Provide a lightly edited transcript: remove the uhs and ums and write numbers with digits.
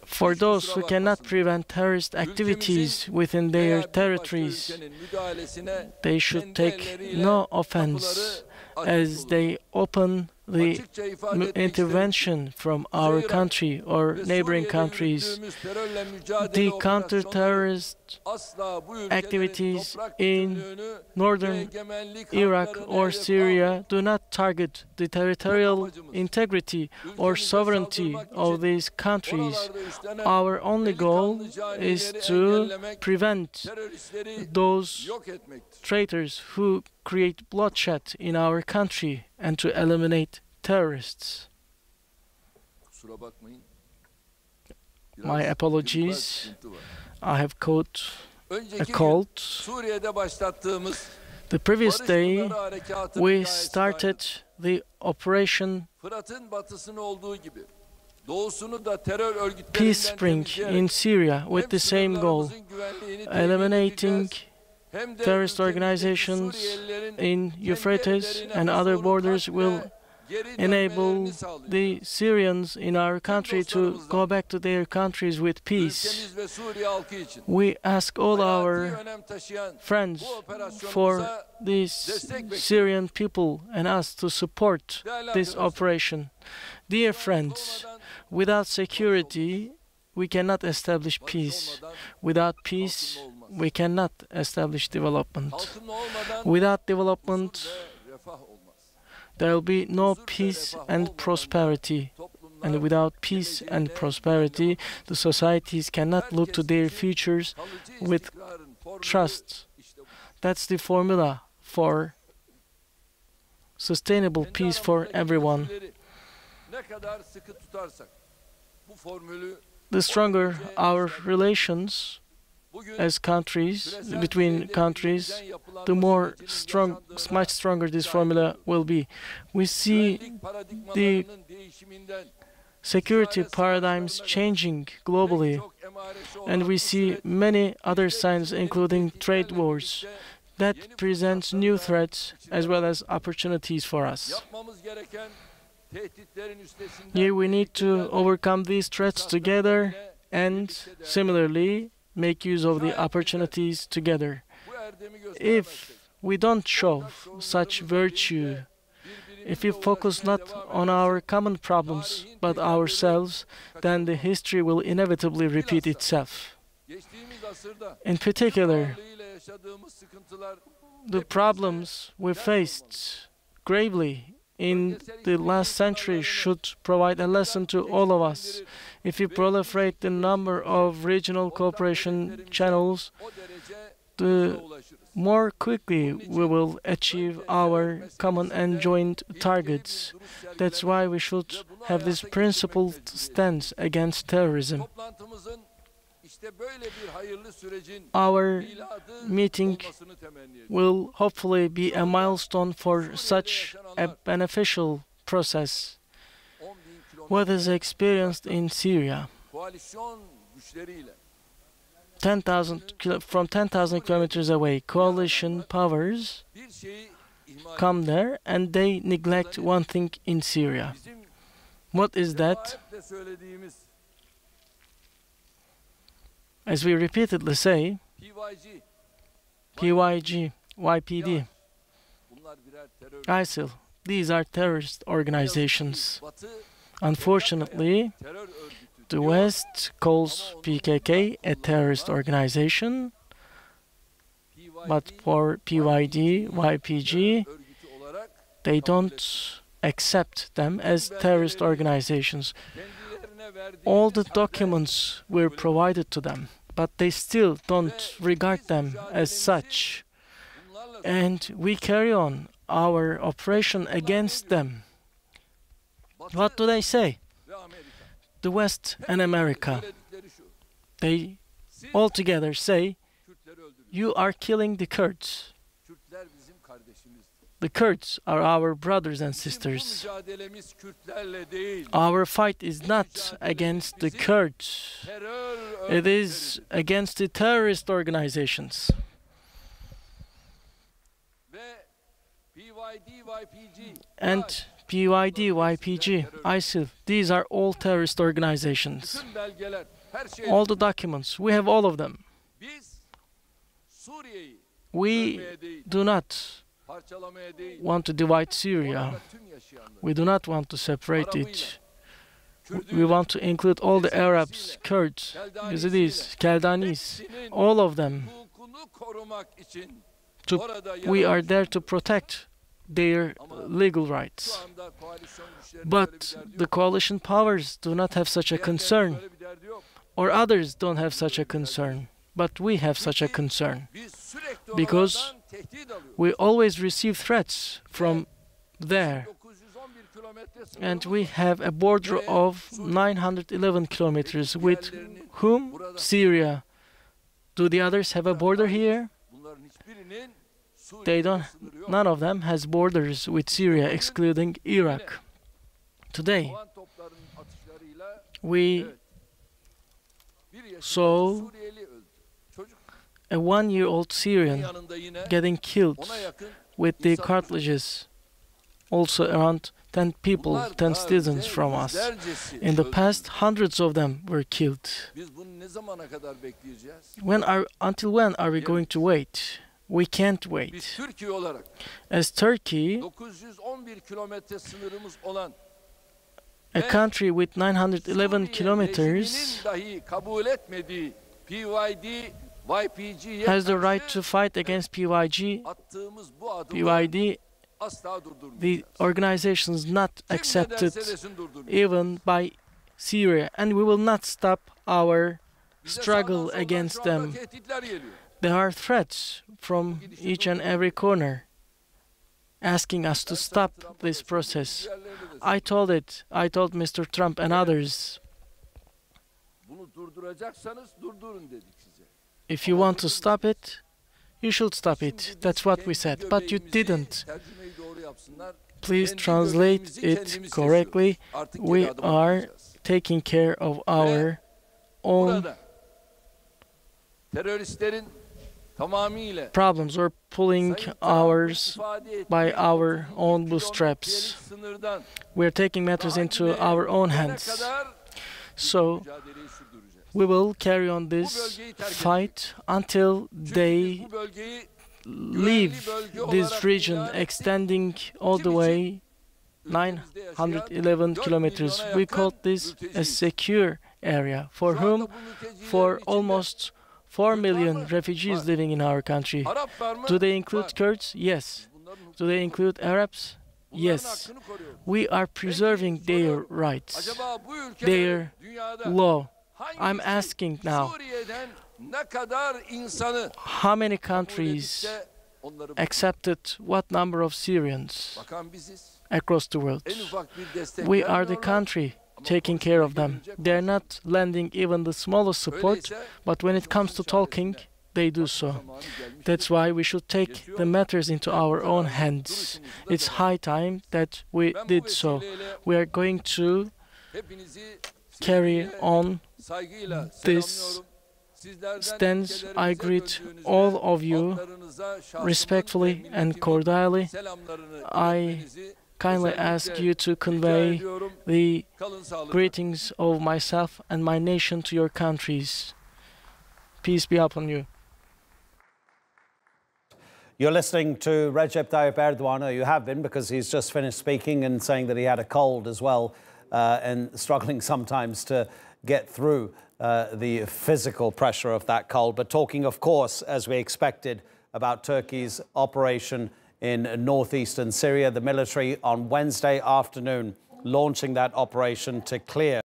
For those who cannot prevent terrorist activities within their territories, they should take no offense as they open the intervention from our country or neighboring countries. The counter-terrorist activities in northern Iraq or Syria do not target the territorial integrity or sovereignty of these countries. Our only goal is to prevent those traitors who create bloodshed in our country and to eliminate terrorists. My apologies. I have caught a cold. The previous day, we started the operation Peace Spring in Syria with the same goal, eliminating terrorist organizations in Euphrates and other borders will enable the Syrians in our country to go back to their countries with peace. We ask all our friends for these Syrian people and us to support this operation. Dear friends, without security, we cannot establish peace. Without peace, we cannot establish development. Without development, there will be no peace and prosperity. And without peace and prosperity, the societies cannot look to their futures with trust. That's the formula for sustainable peace for everyone. The stronger our relations as countries, between countries, the much stronger this formula will be. We see the security paradigms changing globally, and we see many other signs, including trade wars, that presents new threats as well as opportunities for us. Here we need to overcome these threats together and similarly make use of the opportunities together. If we don't show such virtue, if we focus not on our common problems but ourselves, then the history will inevitably repeat itself. In particular, the problems we faced gravely in the last century should provide a lesson to all of us. If we proliferate the number of regional cooperation channels, the more quickly we will achieve our common and joint targets. That's why we should have this principled stance against terrorism. Our meeting will hopefully be a milestone for such a beneficial process. What is experienced in Syria? From 10,000 kilometers away, coalition powers come there and they neglect one thing in Syria. What is that? As we repeatedly say, PYG, YPD, ISIL, these are terrorist organizations. Unfortunately, the West calls PKK a terrorist organization, but for PYD, YPG, they don't accept them as terrorist organizations. All the documents were provided to them, but they still don't regard them as such. And we carry on our operation against them. What do they say? The West and America, they all together say, you are killing the Kurds. The Kurds are our brothers and sisters. Our fight is not against the Kurds. It is against the terrorist organizations. And PYD, YPG, ISIL, these are all terrorist organizations. All the documents, we have all of them. We do not want to divide Syria. We do not want to separate it. We want to include all the Arabs, Kurds, Yazidis, Keldanis, all of them. We are there to protect their legal rights. But the coalition powers do not have such a concern, or others don't have such a concern. But we have such a concern, because we always receive threats from there. And we have a border of 911 kilometers. With whom? Syria. Do the others have a border here? They don't. None of them has borders with Syria, excluding Iraq. Today, we saw a 1-year-old Syrian getting killed with the cartridges. Also around 10 people, 10 citizens from us. In the past, hundreds of them were killed. Until when are we going to wait? We can't wait. As Turkey, a country with 911 kilometers, has the right to fight against PYD. The organization is not accepted even by Syria, and we will not stop our struggle against them. There are threats from each and every corner asking us to stop this process. I told Mr. Trump and others, if you want to stop it, you should stop it. That's what we said, but you didn't. Please translate it correctly. We are taking care of our own problems. We're pulling ours by our own bootstraps. We're taking matters into our own hands. So we will carry on this fight until they leave this region, extending all the way 911 kilometers. We call this a secure area. For whom? For almost 4 million refugees living in our country. Do they include Kurds? Yes. Do they include Arabs? Yes. We are preserving their rights, their law. I'm asking now, how many countries accepted what number of Syrians across the world? We are the country taking care of them. They're not lending even the smallest support, but when it comes to talking, they do so. That's why we should take the matters into our own hands. It's high time that we did so. We are going to carry on this stance. I greet all of you respectfully and cordially. I kindly ask you to convey the greetings of myself and my nation to your countries. Peace be upon you. You're listening to Recep Tayyip Erdogan, or you have been, because he's just finished speaking and saying that he had a cold as well, and struggling sometimes to get through the physical pressure of that cold. But talking, of course, as we expected, about Turkey's operation in northeastern Syria, the military on Wednesday afternoon launching that operation to clear